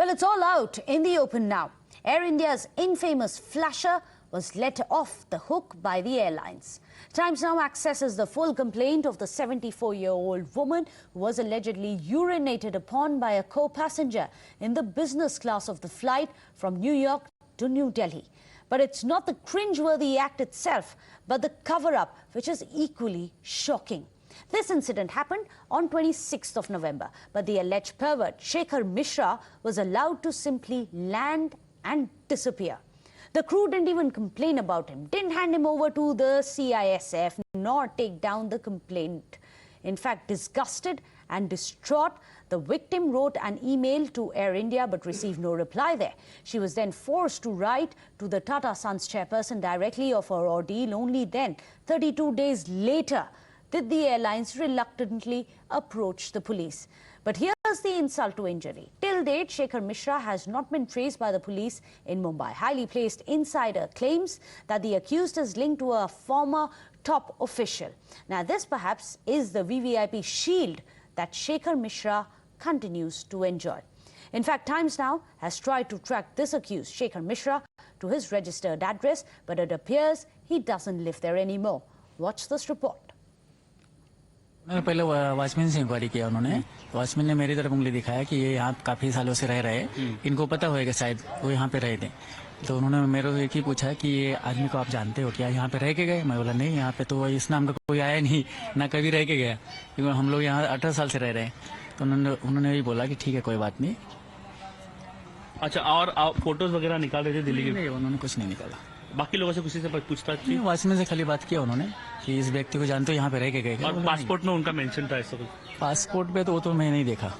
Well, it's all out in the open now. Air India's infamous flasher was let off the hook by the airlines. Times Now accesses the full complaint of the 74-year-old woman who was allegedly urinated upon by a co-passenger in the business class of the flight from New York to New Delhi. But it's not the cringeworthy act itself, but the cover-up, which is equally shocking. This incident happened on 26th of November, but the alleged pervert, Shekhar Mishra, was allowed to simply land and disappear. The crew didn't even complain about him, didn't hand him over to the CISF, nor take down the complaint. In fact, disgusted and distraught, the victim wrote an email to Air India but received no reply there. She was then forced to write to the Tata Sons chairperson directly of her ordeal. Only then, 32 days later, did the airlines reluctantly approach the police. But here's the insult to injury. Till date, Shekhar Mishra has not been traced by the police in Mumbai. Highly placed insider claims that the accused is linked to a former top official. Now, this perhaps is the VVIP shield that Shekhar Mishra continues to enjoy. In fact, Times Now has tried to track this accused, Shekhar Mishra, to his registered address, but it appears he doesn't live there anymore. Watch this report. मैंने पहले watchman से inquiry किया उन्होंने watchman ने मेरी तरफ उंगली दिखाया कि ये यहाँ काफ़ी सालों से रह रहे इनको पता होएगा शायद वो यहाँ पे रहे थे तो उन्होंने मेरे को एक ही पूछा कि ये आदमी को आप जानते हो क्या यहाँ पे रह के गए मैं बोला नहीं यहाँ पे तो इस नाम का कोई आया नहीं ना कभी रह के गया क्योंकि हम लोग यहाँ 18 साल से रह रहे हैं तो उन्होंने यही बोला कि ठीक है कोई बात नहीं। अच्छा, और आप फोटोज वगैरह निकाल रहे थे दिल्ली के? नहीं, उन्होंने कुछ नहीं निकाला। बाकी लोगों से किसी से पूछताछ की? वॉचमैन से खाली बात किया उन्होंने कि इस व्यक्ति को जानते हो यहाँ पे रह के गए और पासपोर्ट में उनका मेंशन था ऐसा कुछ? पासपोर्ट पे तो वो तो मैं नहीं देखा।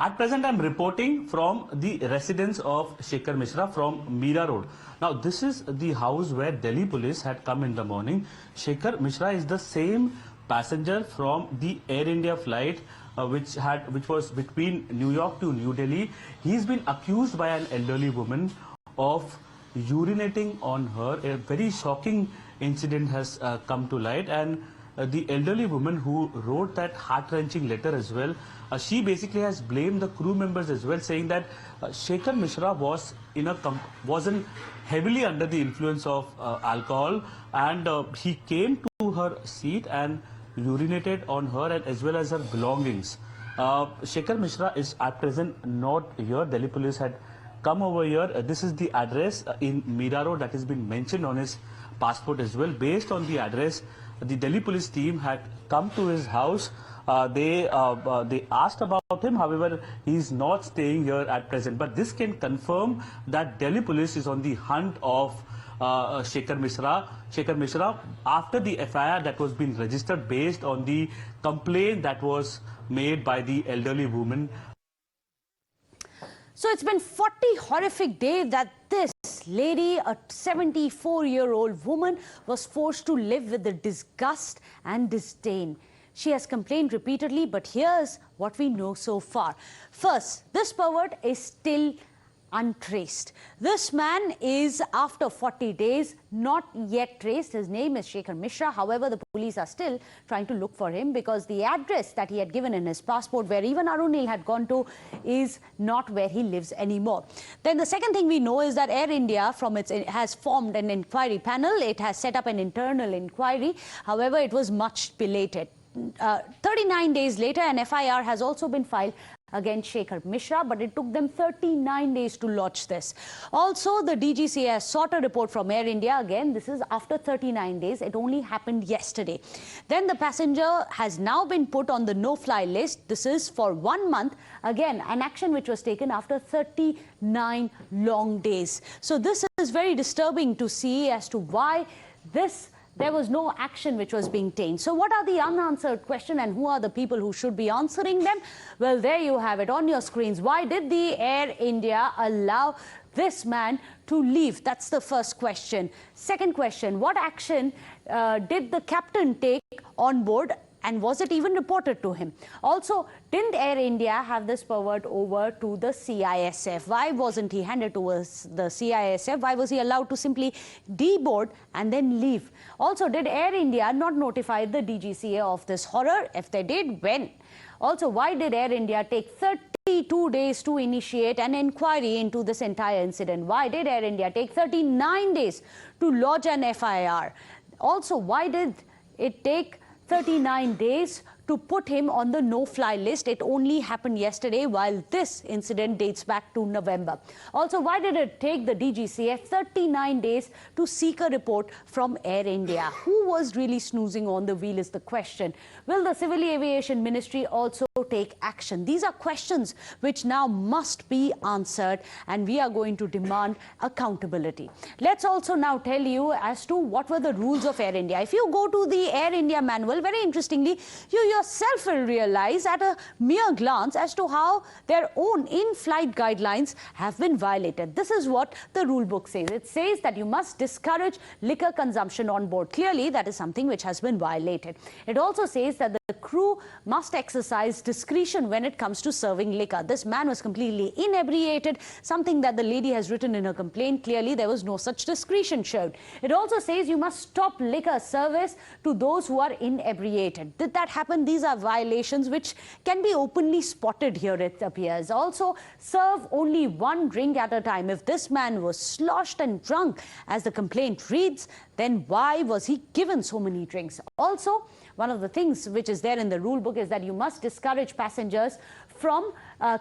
At present, I'm reporting from the residence of Shekhar Mishra from Meera Road. Now, this is the house where Delhi police had come in the morning. Shekhar Mishra is the same passenger from the Air India flight which was between New York to New Delhi. He's been accused by an elderly woman of urinating on her. A very shocking incident has come to light, and the elderly woman who wrote that heart-wrenching letter as well, she basically has blamed the crew members as well, saying that Shekhar Mishra wasn't heavily under the influence of alcohol, and he came to her seat and urinated on her and as well as her belongings. Shekhar Mishra is at present not here. Delhi police had come over here. This is the address in Meera Road that has been mentioned on his passport as well. Based on the address, the Delhi police team had come to his house. They asked about him. However, he is not staying here at present. But this can confirm that Delhi police is on the hunt of Shekhar Mishra. Shekhar Mishra, after the FIR that was being registered based on the complaint that was made by the elderly woman. So it's been 40 horrific days that this lady, a 74-year-old woman, was forced to live with the disgust and disdain. She has complained repeatedly, but here's what we know so far. First, this pervert is still untraced. This man is, after 40 days, not yet traced. His name is Shekhar Mishra. However, the police are still trying to look for him because the address that he had given in his passport, where even Arunil had gone to, is not where he lives anymore. Then the second thing we know is that Air India, it has formed an inquiry panel. It has set up an internal inquiry. However, it was much belated. 39 days later, an FIR has also been filed against Shekhar Mishra, but it took them 39 days to launch this. Also, the DGCA has sought a report from Air India. Again, this is after 39 days. It only happened yesterday. Then the passenger has now been put on the no-fly list. This is for 1 month. Again, an action which was taken after 39 long days. So this is very disturbing to see as to why there was no action which was being taken. So what are the unanswered questions and who are the people who should be answering them? Well, there you have it on your screens. Why did the Air India allow this man to leave? That's the first question. Second question, what action did the captain take on board? And was it even reported to him? Also, didn't Air India have this pervert over to the CISF? Why wasn't he handed to the CISF? Why was he allowed to simply deboard and then leave? Also, did Air India not notify the DGCA of this horror? If they did, when? Also, why did Air India take 30 32 days to initiate an inquiry into this entire incident. Why did Air India take 39 days to lodge an FIR? Also, why did it take 39 days to put him on the no-fly list? It only happened yesterday, while this incident dates back to November. Also, why did it take the DGCA 39 days to seek a report from Air India? Who was really snoozing on the wheel is the question. Will the Civil Aviation Ministry also take action? These are questions which now must be answered, and we are going to demand accountability. Let's also now tell you as to what were the rules of Air India. If you go to the Air India manual, very interestingly, you yourself will realize at a mere glance as to how their own in-flight guidelines have been violated. This is what the rule book says. It says that you must discourage liquor consumption on board. Clearly, that is something which has been violated. It also says that the crew must exercise discretion when it comes to serving liquor. This man was completely inebriated, something that the lady has written in her complaint. Clearly, there was no such discretion showed. It also says you must stop liquor service to those who are inebriated. Did that happen? These are violations which can be openly spotted here, it appears. Also, serve only one drink at a time. If this man was sloshed and drunk, as the complaint reads, then why was he given so many drinks? Also, one of the things which is there in the rule book is that you must discourage passengers from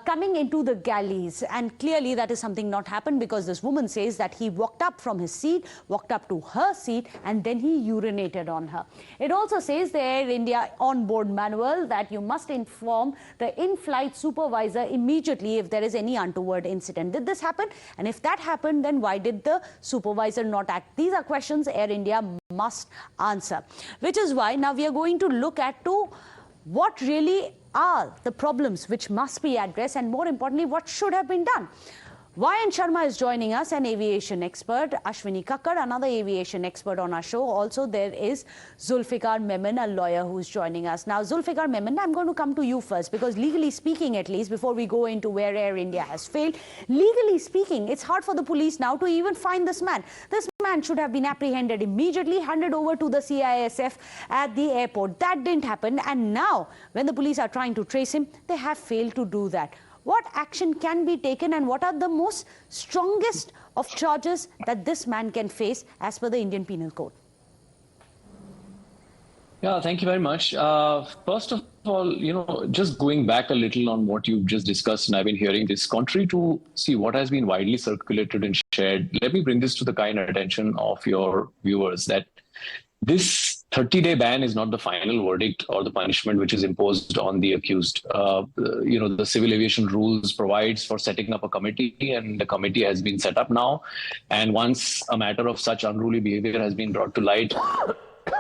coming into the galleys, and clearly that is something not happened, because this woman says that he walked up from his seat, walked up to her seat, and then he urinated on her. It also says the Air India on-board manual that you must inform the in-flight supervisor immediately if there is any untoward incident. Did this happen? And if that happened, then why did the supervisor not act? These are questions Air India must answer, which is why now we are going to look at what really are the problems which must be addressed, and more importantly, what should have been done. N Sharma is joining us, an aviation expert. Ashwini Kakkar, another aviation expert on our show. Also, there is Zulfiqar Memon, a lawyer who is joining us. Now, Zulfiqar Memon, I'm going to come to you first, because legally speaking, at least, before we go into where Air India has failed, legally speaking, it's hard for the police now to even find this man. This man should have been apprehended immediately, handed over to the CISF at the airport. That didn't happen. And now, when the police are trying to trace him, they have failed to do that. What action can be taken, and what are the most strongest of charges that this man can face as per the Indian Penal Code? Yeah, thank you very much. First of all, just going back a little on what you've just discussed, and I've been hearing this, contrary to what has been widely circulated and shared, let me bring this to the kind attention of your viewers that this 30-day ban is not the final verdict or the punishment which is imposed on the accused. The civil aviation rules provides for setting up a committee, and the committee has been set up now. And once a matter of such unruly behavior has been brought to light,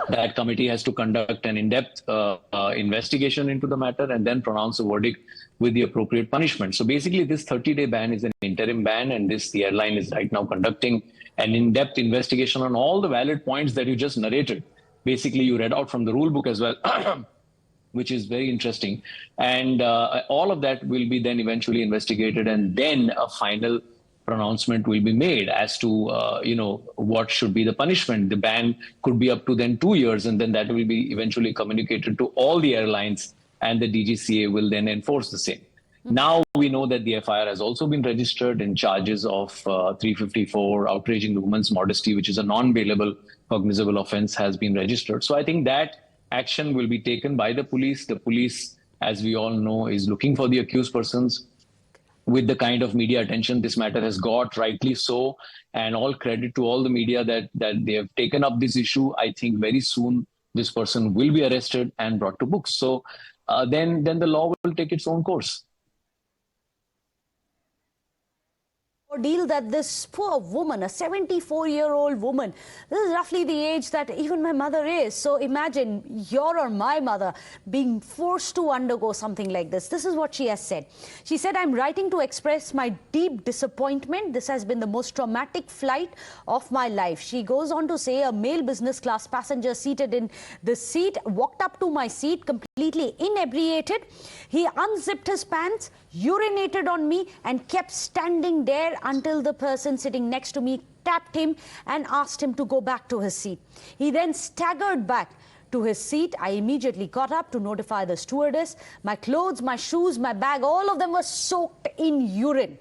that committee has to conduct an in-depth investigation into the matter and then pronounce a verdict with the appropriate punishment. So basically, this 30-day ban is an interim ban, and the airline is right now conducting an in-depth investigation on all the valid points that you just narrated. Basically, you read out from the rule book as well, which is very interesting. And all of that will be then eventually investigated, and then a final pronouncement will be made as to, what should be the punishment. The ban could be up to then 2 years, and then that will be eventually communicated to all the airlines, and the DGCA will then enforce the same. Now we know that the FIR has also been registered in charges of 354, outraging the woman's modesty, which is a non-bailable, cognizable offense, has been registered. So I think that action will be taken by the police. The police, as we all know, is looking for the accused persons. With the kind of media attention this matter has got, rightly so, and all credit to all the media that they have taken up this issue. I think very soon this person will be arrested and brought to books. So then the law will take its own course. Ordeal that this poor woman, a 74-year-old woman, this is roughly the age that even my mother is. So imagine your or my mother being forced to undergo something like this. This is what she has said. She said, "I'm writing to express my deep disappointment. This has been the most traumatic flight of my life." She goes on to say, "A male business class passenger seated in the seat walked up to my seat completely inebriated. He unzipped his pants, urinated on me, and kept standing there until the person sitting next to me tapped him and asked him to go back to his seat. He then staggered back to his seat. I immediately got up to notify the stewardess. My clothes, my shoes, my bag, all of them were soaked in urine.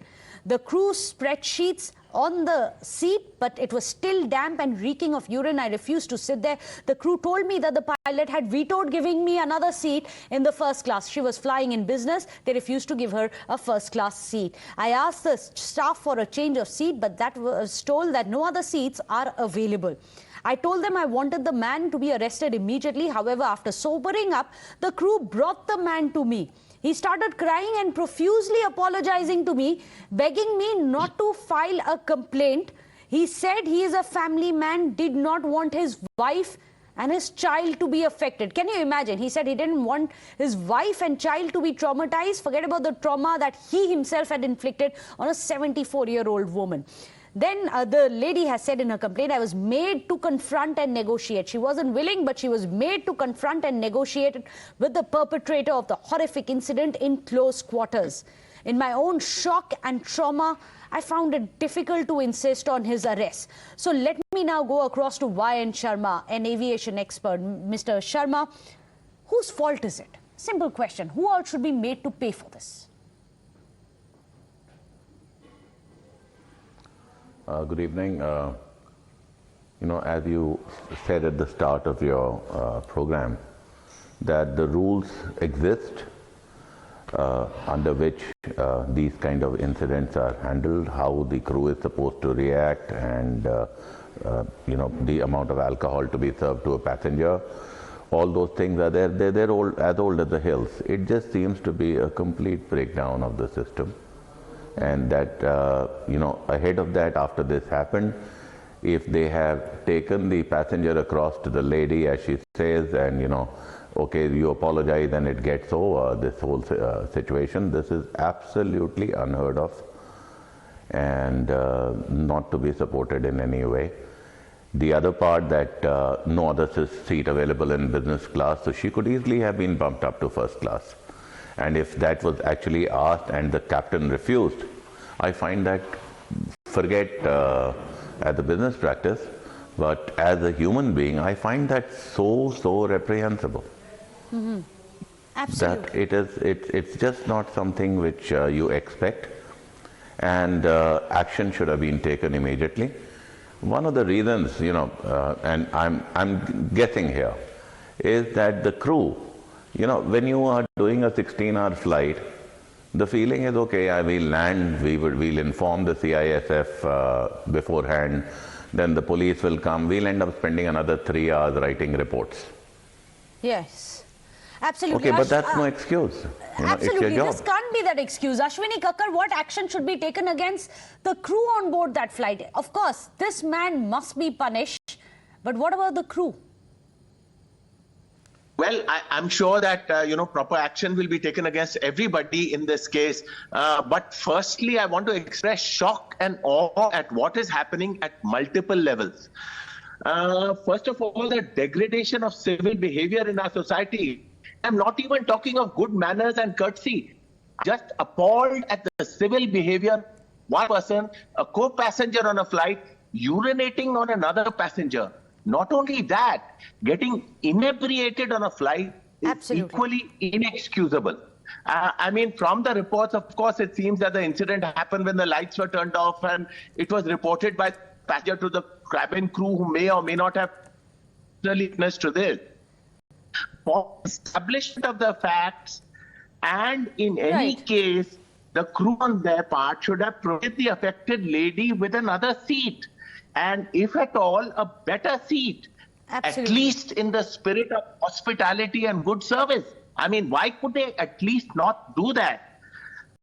The crew spread sheets on the seat, but it was still damp and reeking of urine. I refused to sit there. The crew told me that the pilot had vetoed giving me another seat in the first class. She was flying in business. They refused to give her a first class seat. I asked the staff for a change of seat, but that was told that no other seats are available. I told them I wanted the man to be arrested immediately. However, after sobering up, the crew brought the man to me. He started crying and profusely apologizing to me, begging me not to file a complaint. He said he is a family man, did not want his wife and his child to be affected. Can you imagine? He said he didn't want his wife and child to be traumatized. Forget about the trauma that he himself had inflicted on a 74-year-old woman. Then the lady has said in her complaint, I was made to confront and negotiate. She wasn't willing, but she was made to confront and negotiate with the perpetrator of the horrific incident in close quarters. In my own shock and trauma, I found it difficult to insist on his arrest. So let me now go across to N Sharma, an aviation expert. Mr. Sharma, whose fault is it? Simple question. Who all should be made to pay for this? Good evening. As you said at the start of your program, that the rules exist under which these kind of incidents are handled, how the crew is supposed to react, and the amount of alcohol to be served to a passenger. All those things are there. They're as old as the hills. It just seems to be a complete breakdown of the system. And that, ahead of that, after this happened, if they have taken the passenger across to the lady, as she says, and, okay, you apologize and it gets over, this whole situation, this is absolutely unheard of and not to be supported in any way. The other part that no other seat available in business class, so she could easily have been bumped up to first class. And if that was actually asked and the captain refused, I find that, forget as a business practice, but as a human being, I find that so reprehensible. Mm-hmm. Absolutely. That it's just not something which you expect, and action should have been taken immediately. One of the reasons, and I'm guessing here, is that the crew, when you are doing a 16-hour flight, the feeling is, okay, I will land, we'll inform the CISF beforehand, then the police will come, we'll end up spending another 3 hours writing reports. Yes, absolutely. Okay, but that's no excuse. Absolutely, it's your job. This can't be that excuse. Ashwini Kakkar, what action should be taken against the crew on board that flight? Of course, this man must be punished, but what about the crew? Well, I'm sure that, proper action will be taken against everybody in this case. But firstly, I want to express shock and awe at what is happening at multiple levels. First of all, the degradation of civil behavior in our society. I'm not even talking of good manners and courtesy. Just appalled at the civil behavior. One person, a co-passenger on a flight, urinating on another passenger. Not only that, getting inebriated on a flight is equally inexcusable. From the reports, of course, it seems that the incident happened when the lights were turned off, and it was reported by passenger to the cabin crew who may or may not have witnessed to this. For establishment of the facts, and in any case, the crew on their part should have provided the affected lady with another seat. And if at all, a better seat, at least in the spirit of hospitality and good service. Why could they at least not do that?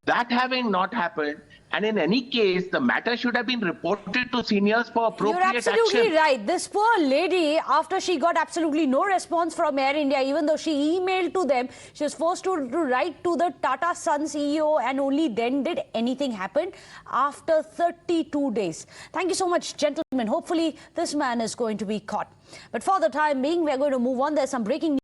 That having not happened, and in any case, the matter should have been reported to seniors for appropriate action. You're absolutely right. This poor lady, after she got absolutely no response from Air India, even though she emailed to them, she was forced to write to the Tata Sun CEO, and only then did anything happen after 32 days. Thank you so much, gentlemen. Hopefully, this man is going to be caught. But for the time being, we're going to move on. There's some breaking news.